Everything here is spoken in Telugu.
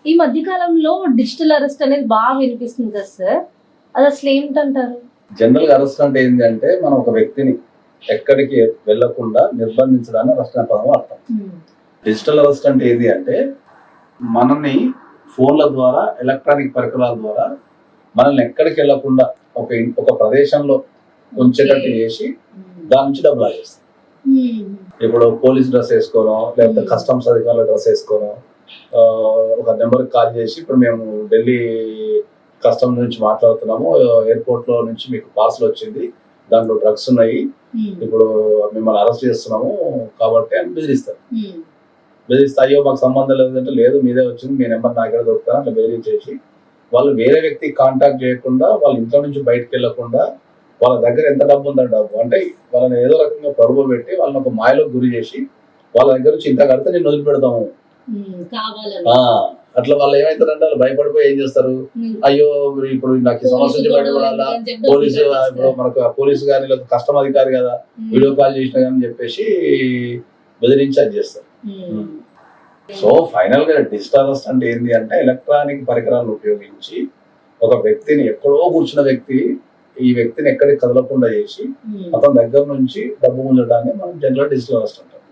ఈ మధ్య కాలంలో డిజిటల్ అరెస్ట్ అనేది బాగా వినిపిస్తుంది కదా సార్, అది అసలు ఏమిటంటారు? జనరల్ గా అరెస్ట్ అంటే ఏంటి అంటే మనం ఒక వ్యక్తిని ఎక్కడికి వెళ్లకుండా నిర్బంధించడాన్ని అరెస్ట్ అనే పదం అర్థం. డిజిటల్ అరెస్ట్ అంటే ఏంటి అంటే మనల్ని ఫోన్ల ద్వారా, ఎలక్ట్రానిక్ పరికరాల ద్వారా మనల్ని ఎక్కడికి వెళ్లకుండా ఒక ప్రదేశంలో ఉంచేటట్టు చేసి దాని నుంచి డబ్బులు ఆగేస్తాం. ఇప్పుడు పోలీస్ డ్రెస్ వేసుకోవడం, లేకపోతే కస్టమ్స్ అధికారుల డ్రెస్ వేసుకోవడం, ఒక నెంబర్కి కాల్ చేసి ఇప్పుడు మేము ఢిల్లీ కస్టమ్స్ నుంచి మాట్లాడుతున్నాము, ఎయిర్పోర్ట్ లో నుంచి మీకు పార్సల్ వచ్చింది, దాంట్లో డ్రగ్స్ ఉన్నాయి, ఇప్పుడు మిమ్మల్ని అరెస్ట్ చేస్తున్నాము కాబట్టి అని బెదిరిస్తారు. బెదిరిస్తే అయ్యో మాకు సంబంధం లేదంటే లేదు మీదే వచ్చింది, మీ నెంబర్ నాకే దొరుకుతా అట్లా బెదిరించేసి వాళ్ళు వేరే వ్యక్తికి కాంటాక్ట్ చేయకుండా, వాళ్ళ ఇంట్లో నుంచి బయటకు వెళ్లకుండా, వాళ్ళ దగ్గర ఎంత డబ్బు ఉందో డబ్బు అంటే వాళ్ళని ఏదో రకంగా పరుగు పెట్టి వాళ్ళని ఒక మాయలోకి గురి చేసి వాళ్ళ దగ్గర నుంచి ఇంత కడితే నేను వదిలిపెడతాము అట్లా వాళ్ళు ఏమైతారంటే వాళ్ళు భయపడిపోయి ఏం చేస్తారు, అయ్యో ఇప్పుడు నాకు ఈ సమస్య నుంచి బయటపడాలా, పోలీసు ఇప్పుడు మనకు పోలీసు గారి లేదా కస్టమ్ అధికారి కదా వీడియో కాల్ చేసిన కానీ చెప్పేసి బెదిరించి అది చేస్తారు. సో ఫైనల్ గా డిజిటల్ అరెస్ట్ అంటే ఏంటి అంటే ఎలక్ట్రానిక్ పరికరాలను ఉపయోగించి ఒక వ్యక్తిని, ఎక్కడో కూర్చున్న వ్యక్తి ఈ వ్యక్తిని ఎక్కడికి కదలకుండా చేసి అతని దగ్గర నుంచి డబ్బు పొందడాన్ని మనం జనరల్ డిజిటల్ అరెస్ట్ అంటాం.